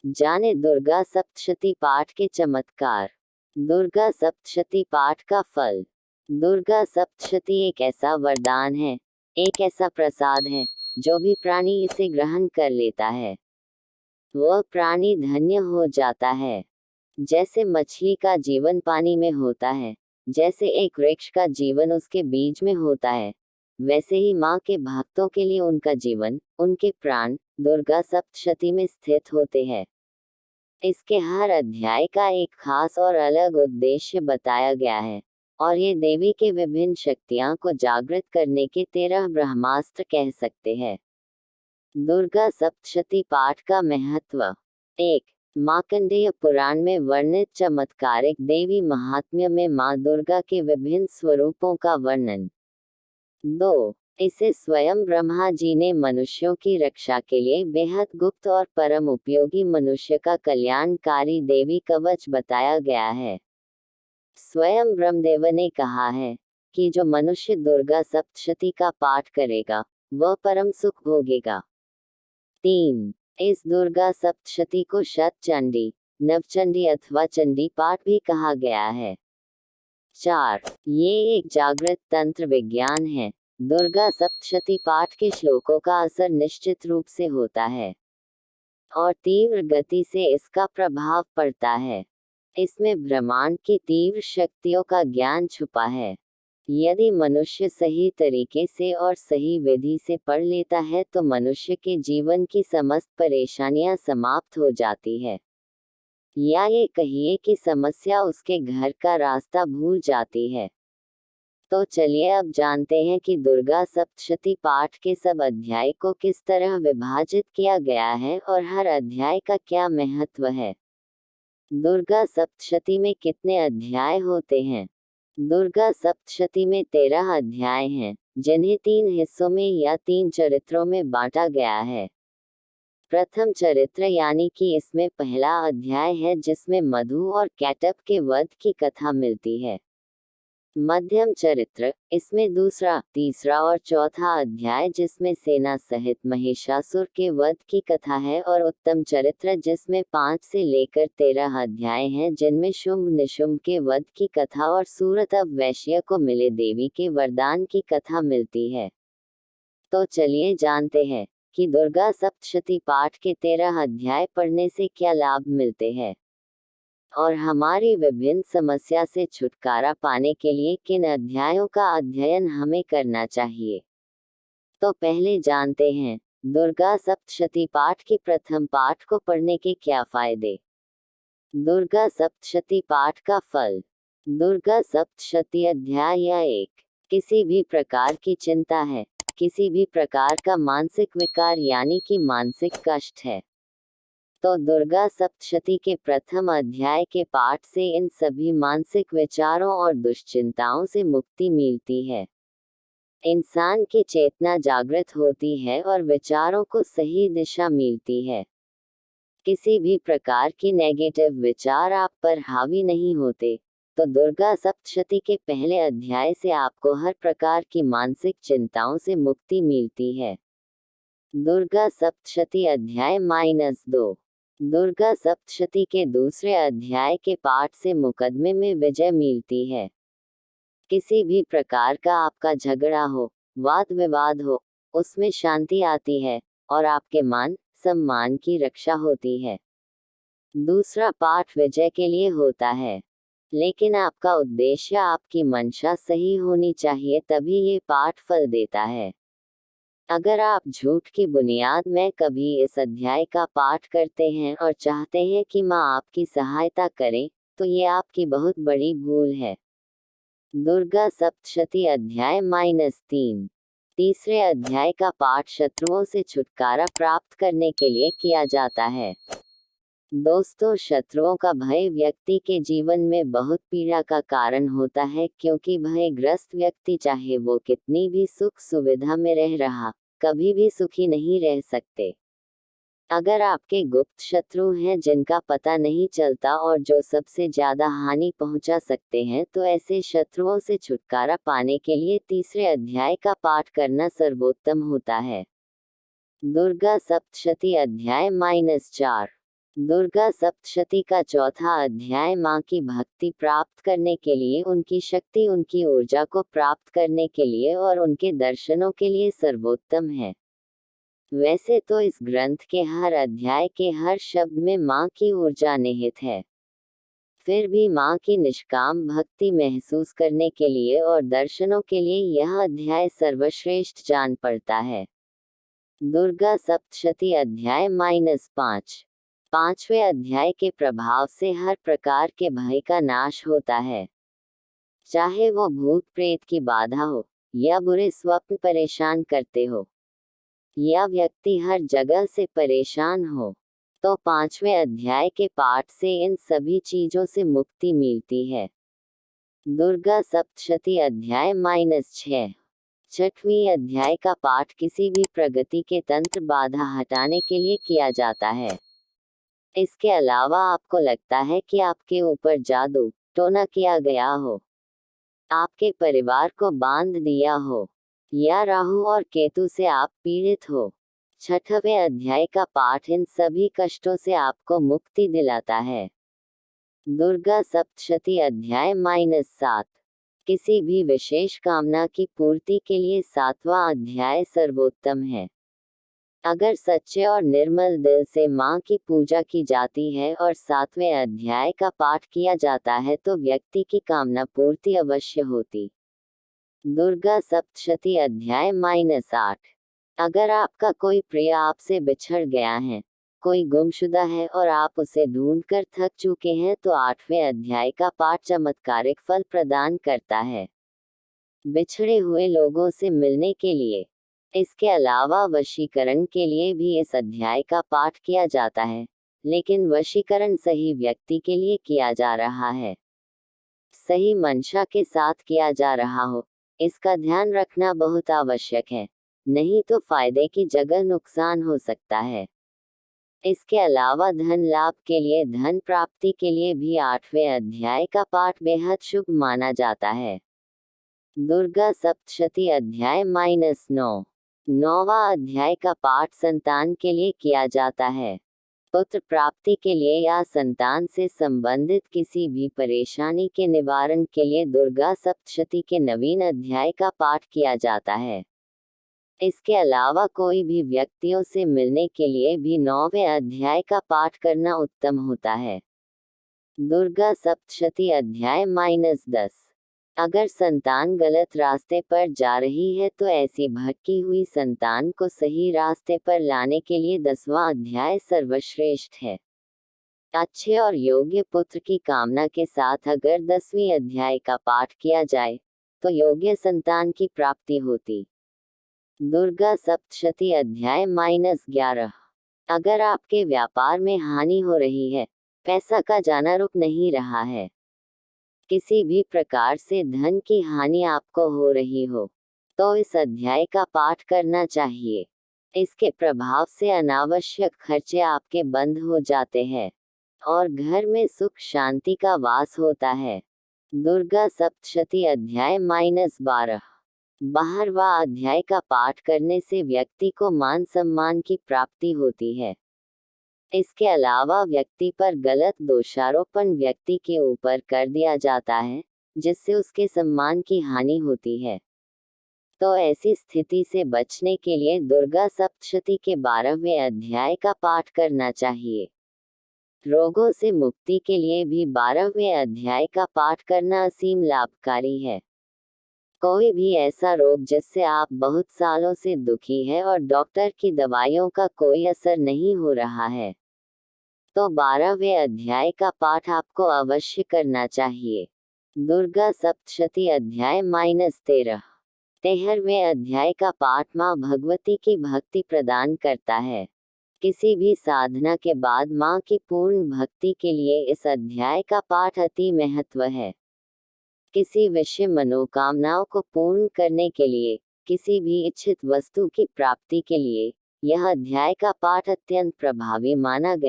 जाने दुर्गा सप्तशती पाठ के चमत्कार। दुर्गा सप्तशती पाठ का फल। दुर्गा सप्तशती एक ऐसा वरदान है, एक ऐसा प्रसाद है, जो भी प्राणी इसे ग्रहण कर लेता है वह प्राणी धन्य हो जाता है। जैसे मछली का जीवन पानी में होता है, जैसे एक वृक्ष का जीवन उसके बीज में होता है, वैसे ही माँ के भक्तों के लिए उनका जीवन, उनके प्राण दुर्गा सप्तशती में स्थित होते हैं। इसके हर अध्याय का एक खास और अलग उद्देश्य बताया गया है, और ये देवी के विभिन्न शक्तियां को जागृत करने के 13 ब्रह्मास्त्र कह सकते हैं। दुर्गा सप्तशती पाठ का महत्व। 1. मार्कंडेय पुराण में वर्णित चमत्कारिक देवी महात्म्य में माँ दुर्गा के विभिन्न स्वरूपों का वर्णन। 2. इसे स्वयं ब्रह्मा जी ने मनुष्यों की रक्षा के लिए बेहद गुप्त और परम उपयोगी मनुष्य का कल्याणकारी देवी कवच बताया गया है। स्वयं ब्रह्मदेव ने कहा है कि जो मनुष्य दुर्गा सप्तशती का पाठ करेगा वह परम सुख भोगेगा। 3. इस दुर्गा सप्तशती को शत चंडी, नवचंडी अथवा चंडी पाठ भी कहा गया है। 4. ये एक जागृत तंत्र विज्ञान है। दुर्गा सप्तशती पाठ के श्लोकों का असर निश्चित रूप से होता है और तीव्र गति से इसका प्रभाव पड़ता है। इसमें ब्रह्मांड की तीव्र शक्तियों का ज्ञान छुपा है। यदि मनुष्य सही तरीके से और सही विधि से पढ़ लेता है तो मनुष्य के जीवन की समस्त परेशानियां समाप्त हो जाती है, या ये कहिए कि समस्या उसके घर का रास्ता भूल जाती है। तो चलिए अब जानते हैं कि दुर्गा सप्तशती पाठ के सब अध्याय को किस तरह विभाजित किया गया है और हर अध्याय का क्या महत्व है। दुर्गा सप्तशती में कितने अध्याय होते हैं? दुर्गा सप्तशती में 13 अध्याय हैं, जिन्हें 3 हिस्सों में या 3 चरित्रों में बांटा गया है। प्रथम चरित्र यानी कि इसमें पहला अध्याय है जिसमें मधु और कैटअप के वध की कथा मिलती है। मध्यम चरित्र, इसमें दूसरा, तीसरा और चौथा अध्याय जिसमें सेना सहित महिषासुर के वध की कथा है, और उत्तम चरित्र जिसमें 5 से लेकर 13 अध्याय हैं जिनमें शुंभ निशुंभ के वध की कथा और सूरतव वैश्य को मिले देवी के वरदान की कथा मिलती है। तो चलिए जानते हैं कि दुर्गा सप्तशती पाठ के 13 अध्याय पढ़ने से क्या लाभ मिलते हैं और हमारी विभिन्न समस्या से छुटकारा पाने के लिए किन अध्यायों का अध्ययन हमें करना चाहिए। तो पहले जानते हैं दुर्गा सप्तशती पाठ के प्रथम पाठ को पढ़ने के क्या फायदे। दुर्गा सप्तशती पाठ का फल। दुर्गा सप्तशती अध्याय 1. किसी भी प्रकार की चिंता है, किसी भी प्रकार का मानसिक विकार यानी कि मानसिक कष्ट है, तो दुर्गा सप्तशती के प्रथम अध्याय के पाठ से इन सभी मानसिक विचारों और दुश्चिंताओं से मुक्ति मिलती है। इंसान की चेतना जागृत होती है और विचारों को सही दिशा मिलती है। किसी भी प्रकार की नेगेटिव विचार आप पर हावी नहीं होते, तो दुर्गा सप्तशती के पहले अध्याय से आपको हर प्रकार की मानसिक चिंताओं से मुक्ति मिलती है। दुर्गा सप्तशती अध्याय -2। दुर्गा सप्तशती के दूसरे अध्याय के पाठ से मुकदमे में विजय मिलती है। किसी भी प्रकार का आपका झगड़ा हो, वाद विवाद हो, उसमें शांति आती है और आपके मान सम्मान की रक्षा होती है। दूसरा पाठ विजय के लिए होता है, लेकिन आपका उद्देश्य, आपकी मंशा सही होनी चाहिए, तभी ये पाठ फल देता है। अगर आप झूठ की बुनियाद में कभी इस अध्याय का पाठ करते हैं और चाहते हैं कि माँ आपकी सहायता करें, तो ये आपकी बहुत बड़ी भूल है। दुर्गा सप्तशती अध्याय -3। तीसरे अध्याय का पाठ शत्रुओं से छुटकारा प्राप्त करने के लिए किया जाता है। दोस्तों, शत्रुओं का भय व्यक्ति के जीवन में बहुत पीड़ा का कारण होता है, क्योंकि भयग्रस्त व्यक्ति चाहे वो कितनी भी सुख सुविधा में रह रहा, कभी भी सुखी नहीं रह सकते। अगर आपके गुप्त शत्रु हैं जिनका पता नहीं चलता और जो सबसे ज्यादा हानि पहुंचा सकते हैं, तो ऐसे शत्रुओं से छुटकारा पाने के लिए तीसरे अध्याय का पाठ करना सर्वोत्तम होता है। दुर्गा सप्तशती अध्याय -4। दुर्गा सप्तशती का चौथा अध्याय माँ की भक्ति प्राप्त करने के लिए, उनकी शक्ति, उनकी ऊर्जा को प्राप्त करने के लिए और उनके दर्शनों के लिए सर्वोत्तम है। वैसे तो इस ग्रंथ के हर अध्याय के हर शब्द में माँ की ऊर्जा निहित है, फिर भी माँ की निष्काम भक्ति महसूस करने के लिए और दर्शनों के लिए यह अध्याय सर्वश्रेष्ठ जान पड़ता है। दुर्गा सप्तशती अध्याय -5। पांचवें अध्याय के प्रभाव से हर प्रकार के भय का नाश होता है, चाहे वो भूत प्रेत की बाधा हो, या बुरे स्वप्न परेशान करते हो, या व्यक्ति हर जगह से परेशान हो, तो पांचवें अध्याय के पाठ से इन सभी चीजों से मुक्ति मिलती है। दुर्गा सप्तशती अध्याय -6। छठवीं अध्याय का पाठ किसी भी प्रगति के तंत्र बाधा हटाने के लिए किया जाता है। इसके अलावा आपको लगता है कि आपके ऊपर जादू टोना किया गया हो, आपके परिवार को बांध दिया हो, या राहु और केतु से आप पीड़ित हो, छठवें अध्याय का पाठ इन सभी कष्टों से आपको मुक्ति दिलाता है। दुर्गा सप्तशती अध्याय -7। किसी भी विशेष कामना की पूर्ति के लिए सातवां अध्याय सर्वोत्तम है। अगर सच्चे और निर्मल दिल से माँ की पूजा की जाती है और सातवें अध्याय का पाठ किया जाता है तो व्यक्ति की कामना पूर्ति अवश्य होती। दुर्गा सप्तशती अध्याय -8। अगर आपका कोई प्रिय आपसे बिछड़ गया है, कोई गुमशुदा है और आप उसे ढूंढकर थक चुके हैं तो आठवें अध्याय का पाठ चमत्कारिक फल प्रदान करता है बिछड़े हुए लोगों से मिलने के लिए। इसके अलावा वशीकरण के लिए भी इस अध्याय का पाठ किया जाता है, लेकिन वशीकरण सही व्यक्ति के लिए किया जा रहा है, सही मंशा के साथ किया जा रहा हो, इसका ध्यान रखना बहुत आवश्यक है, नहीं तो फायदे की जगह नुकसान हो सकता है। इसके अलावा धन लाभ के लिए, धन प्राप्ति के लिए भी आठवें अध्याय का पाठ बेहद शुभ माना जाता है। दुर्गा सप्तशती अध्याय -9। नौवां अध्याय का पाठ संतान के लिए किया जाता है। पुत्र प्राप्ति के लिए या संतान से संबंधित किसी भी परेशानी के निवारण के लिए दुर्गा सप्तशती के नवीन अध्याय का पाठ किया जाता है। इसके अलावा कोई भी व्यक्तियों से मिलने के लिए भी नौवें अध्याय का पाठ करना उत्तम होता है। दुर्गा सप्तशती अध्याय -10। अगर संतान गलत रास्ते पर जा रही है तो ऐसी भटकी हुई संतान को सही रास्ते पर लाने के लिए 10वां अध्याय सर्वश्रेष्ठ है। अच्छे और योग्य पुत्र की कामना के साथ अगर 10वीं अध्याय का पाठ किया जाए तो योग्य संतान की प्राप्ति होती। दुर्गा सप्तशती अध्याय -11। अगर आपके व्यापार में हानि हो रही है, पैसा का जाना रुक नहीं रहा है, किसी भी प्रकार से धन की हानि आपको हो रही हो, तो इस अध्याय का पाठ करना चाहिए। इसके प्रभाव से अनावश्यक खर्चे आपके बंद हो जाते हैं और घर में सुख शांति का वास होता है। दुर्गा सप्तशती अध्याय -12। 12वां अध्याय का पाठ करने से व्यक्ति को मान सम्मान की प्राप्ति होती है। इसके अलावा व्यक्ति पर गलत दोषारोपण व्यक्ति के ऊपर कर दिया जाता है, जिससे उसके सम्मान की हानि होती है। तो ऐसी स्थिति से बचने के लिए दुर्गा सप्तशती के 12वें अध्याय का पाठ करना चाहिए। रोगों से मुक्ति के लिए भी 12वें अध्याय का पाठ करना असीम लाभकारी है। कोई भी ऐसा रोग जिससे आप बहुत सालों से दुखी है और डॉक्टर की दवाइयों का कोई असर नहीं हो रहा है, तो 12वें अध्याय का पाठ आपको अवश्य करना चाहिए। दुर्गा सप्तशती अध्याय -13। 13वें अध्याय का पाठ माँ भगवती की भक्ति प्रदान करता है। किसी भी साधना के बाद माँ की पूर्ण भक्ति के लिए इस अध्याय का पाठ अति महत्व है। किसी विषय मनोकामनाओं को पूर्ण करने के लिए, किसी भी इच्छित वस्तु की प्राप्ति के लिए यह अध्याय का पाठ अत्यंत प्रभावी माना गया।